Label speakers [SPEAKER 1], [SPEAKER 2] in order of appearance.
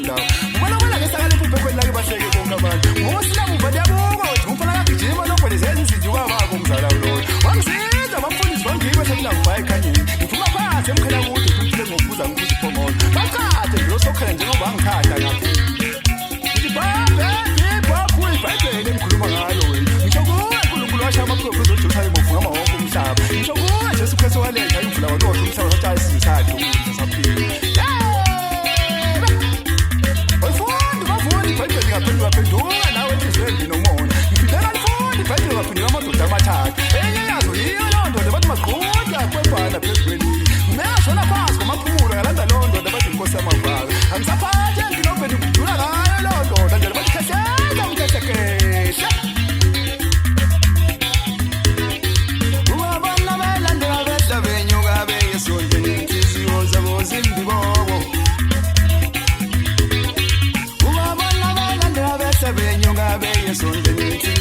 [SPEAKER 1] lawo ubona bona ke sakale kuphe kwela ke bahleke bonke abantu ngosina muva diyabuko umfana kagijima nokweleza izinto kwabako umzala lo wamsiza abafundisi bangibe semina ngivaya ekhanyeni ngithuma phansi emkhela kude kumfile ngokubuza ngibuza iphomolo bakade lo sokhala nje ubangikhatha ngaphi ngithi baba yebaphu ibhayibheli engikhuluma ngalo wena ngisho kuwe uNkulunkulu washa amaphupho ezoJerusalem ofuna wonke umhlaba ngisho kuwe Jesu Kristu waletha imvula walokho umhlaba watshala isizwe sakhe ukuthi saphile ibhayibheli ngaphendula phendula nawe enhlizweni nomona ngifidela lifundi ibhayibheli ngaphendula amadoda amathathu enye yazo yiyo loo ndoda bathi maqhuda kwebhala phezulu ngiyashona phansi ngamaphumulo ngalanda loo ndoda bathi inkosi yamavalo angisaphathe ngilobheni ngidlula ngayo loo ndoda nje bathi khesela umthesekesha ubabona belandela behla benyuka beyesondeni inhliziyo zabo zimbi bobo Sebenyonga beye sonde nithi